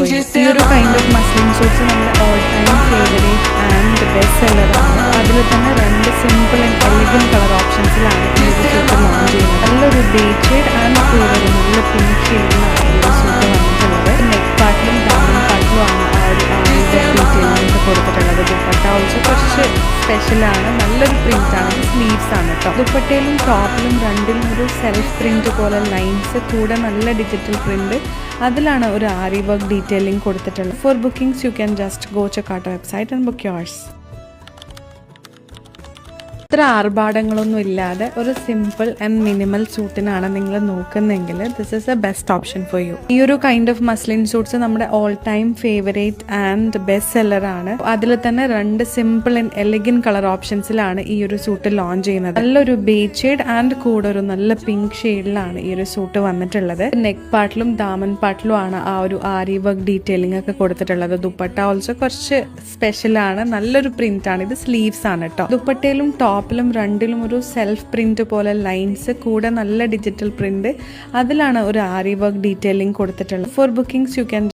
ഈ ഒരു kind of muslin suits നമ്മുടെ all time favourite and best സെല്ലറാണ്. അതിൽ തന്നെ രണ്ട് സിമ്പിൾ ആൻഡ് എലിഗന്റ് കളർ ഓപ്ഷൻസിലാണ് ഈ ഒരു സൂട്ട് ലോഞ്ച് ചെയ്യുന്നത്. നല്ലൊരു ബേജ് ഷെയ്ഡ് ആൻഡ് കൂടെ ഒരു നല്ല പിങ്ക് ഷെയ്ഡിലാണ് ഈ ഒരു സൂട്ട് വന്നിട്ടുള്ളത്. നെക്ക് പാർട്ടിലും ഡൗൺ പാർട്ടിലുമാണ് ആ ഒരു ഡീറ്റെയിൽസ് കൊടുത്തിട്ടുള്ളത്. ദുപ്പട്ട ഓൾസോ കുറച്ച് സ്പെഷ്യലാണ്, നല്ലൊരു പ്രിന്റ് ആണ്. സ്ലീവ്സ് ആണ് കേട്ടോ. ദുപ്പട്ടയിലും ടോപ്പിലും രണ്ടിലും ഒരു സെൽഫ് പ്രിന്റ് പോലെ ലൈൻസ്, കൂടെ നല്ല ഡിജിറ്റൽ പ്രിന്റ്, അതിലാണ് ഒരു ആരി വർക്ക് ഡീറ്റെയിലിംഗ് കൊടുത്തിട്ടുള്ളത്. For bookings you can just go check out website and book yours. ഇത്ര ആർഭാടങ്ങളൊന്നും ഇല്ലാതെ ഒരു സിമ്പിൾ ആൻഡ് മിനിമൽ സൂട്ടിനാണ് നിങ്ങൾ നോക്കുന്നെങ്കിൽ this is a best option for you. ഈ ഒരു കൈൻഡ് ഓഫ് മസ്ലിൻ സൂട്ട്സ് നമ്മുടെ all time favourite and best സെല്ലറാണ്. അതിൽ തന്നെ രണ്ട് സിമ്പിൾ ആൻഡ് എലിഗന്റ് കളർ ഓപ്ഷൻസിലാണ് ഈ ഒരു സൂട്ട് ലോഞ്ച് ചെയ്യുന്നത്. നല്ലൊരു ബേജ് ഷെയ്ഡ് ആൻഡ് കൂടെ ഒരു നല്ല പിങ്ക് ഷെയ്ഡിലാണ് ഈ ഒരു സൂട്ട് വന്നിട്ടുള്ളത്. നെക്ക് പാർട്ടിലും ദാമൻ പാർട്ടിലും ആണ് ആ ഒരു ആരി വർക്ക് ഡീറ്റെയിലിംഗ് ഒക്കെ കൊടുത്തിട്ടുള്ളത്. ദുപ്പട്ട ഓൾസോ കുറച്ച് സ്പെഷ്യലാണ്, നല്ലൊരു പ്രിന്റ് ആണ്. ഇത് സ്ലീവ്സ് ആണ് കേട്ടോ. ദുപ്പട്ടയിലും ടോപ്പിലും രണ്ടിലും ഒരു സെൽഫ് പ്രിന്റ് പോലെ ലൈൻസ്, കൂടെ നല്ല ഡിജിറ്റൽ പ്രിന്റ്, അതിലാണ് ഒരു ആരി വർക്ക് ഡീറ്റെയിലിംഗ് കൊടുത്തിട്ടുള്ളത്. For bookings you can